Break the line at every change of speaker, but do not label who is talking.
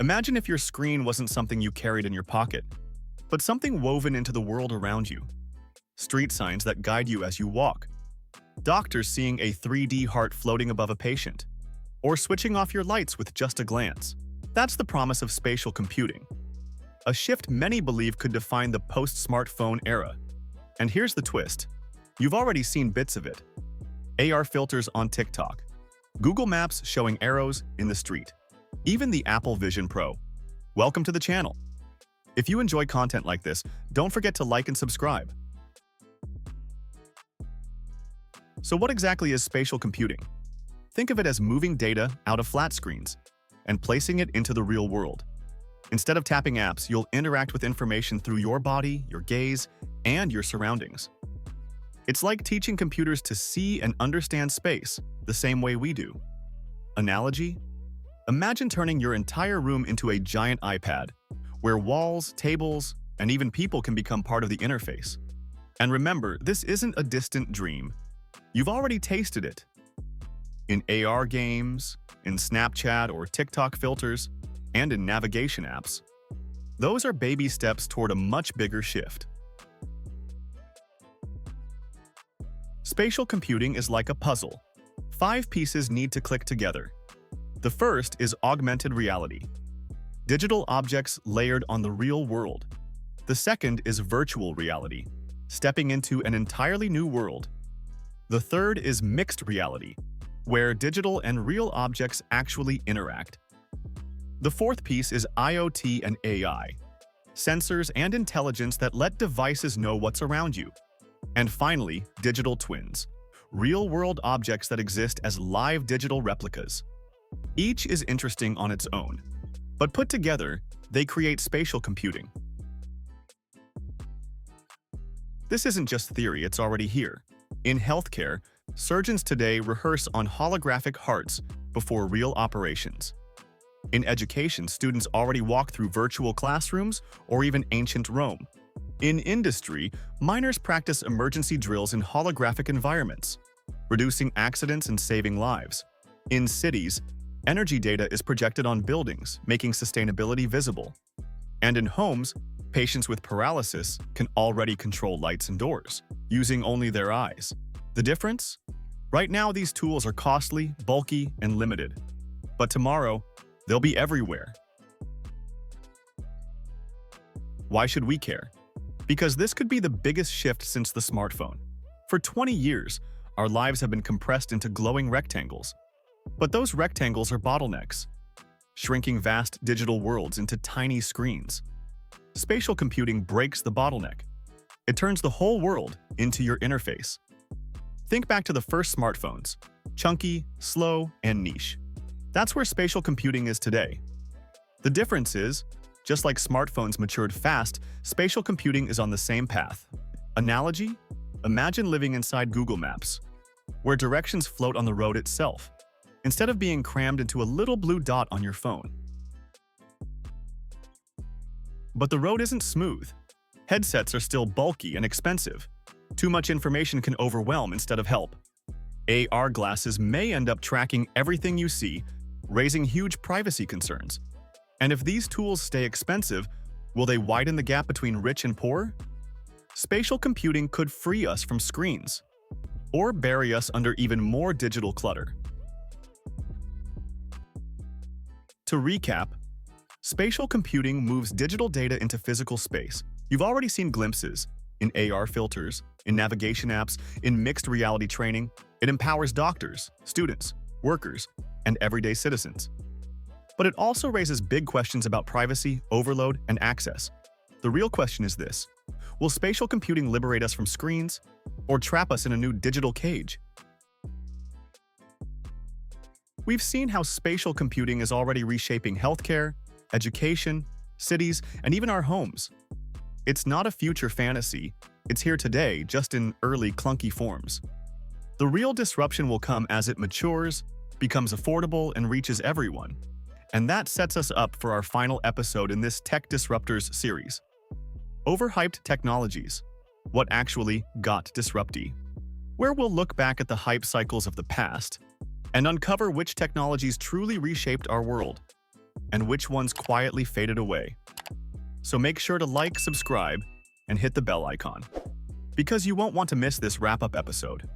Imagine if your screen wasn't something you carried in your pocket, but something woven into the world around you. Street signs that guide you as you walk. Doctors seeing a 3D heart floating above a patient. Or switching off your lights with just a glance. That's the promise of spatial computing. A shift many believe could define the post-smartphone era. And here's the twist. You've already seen bits of it. AR filters on TikTok. Google Maps showing arrows in the street. Even the Apple Vision Pro. Welcome to the channel. If you enjoy content like this, don't forget to like and subscribe. So what exactly is spatial computing? Think of it as moving data out of flat screens and placing it into the real world. Instead of tapping apps, you'll interact with information through your body, your gaze, and your surroundings. It's like teaching computers to see and understand space the same way we do. Analogy? Imagine turning your entire room into a giant iPad, where walls, tables, and even people can become part of the interface. And remember, this isn't a distant dream. You've already tasted it. In AR games, in Snapchat or TikTok filters, and in navigation apps. Those are baby steps toward a much bigger shift. Spatial computing is like a puzzle. 5 pieces need to click together. The first is augmented reality. Digital objects layered on the real world. The second is virtual reality, stepping into an entirely new world. The third is mixed reality, where digital and real objects actually interact. The fourth piece is IoT and AI, sensors and intelligence that let devices know what's around you. And finally, digital twins, real-world objects that exist as live digital replicas. Each is interesting on its own, but put together, they create spatial computing. This isn't just theory, it's already here. In healthcare, surgeons today rehearse on holographic hearts before real operations. In education, students already walk through virtual classrooms or even ancient Rome. In industry, miners practice emergency drills in holographic environments, reducing accidents and saving lives. In cities, energy data is projected on buildings, making sustainability visible. And in homes, patients with paralysis can already control lights and doors, using only their eyes. The difference? Right now, these tools are costly, bulky, and limited. But tomorrow, they'll be everywhere. Why should we care? Because this could be the biggest shift since the smartphone. For 20 years, our lives have been compressed into glowing rectangles. But those rectangles are bottlenecks, shrinking vast digital worlds into tiny screens. Spatial computing breaks the bottleneck. It turns the whole world into your interface. Think back to the first smartphones, chunky, slow, and niche. That's where spatial computing is today. The difference is, just like smartphones matured fast, spatial computing is on the same path. Analogy? Imagine living inside Google Maps, where directions float on the road itself, instead of being crammed into a little blue dot on your phone. But the road isn't smooth. Headsets are still bulky and expensive. Too much information can overwhelm instead of help. AR glasses may end up tracking everything you see, raising huge privacy concerns. And if these tools stay expensive, will they widen the gap between rich and poor? Spatial computing could free us from screens, or bury us under even more digital clutter. To recap, spatial computing moves digital data into physical space. You've already seen glimpses in AR filters, in navigation apps, in mixed reality training. It empowers doctors, students, workers, and everyday citizens. But it also raises big questions about privacy, overload, and access. The real question is this: will spatial computing liberate us from screens, or trap us in a new digital cage? We've seen how spatial computing is already reshaping healthcare, education, cities, and even our homes. It's not a future fantasy, it's here today, just in early clunky forms. The real disruption will come as it matures, becomes affordable, and reaches everyone. And that sets us up for our final episode in this Tech Disruptors series. Overhyped technologies. What actually got disrupty? Where we'll look back at the hype cycles of the past and uncover which technologies truly reshaped our world. and which ones quietly faded away. So make sure to like, subscribe, and hit the bell icon, because you won't want to miss this wrap-up episode.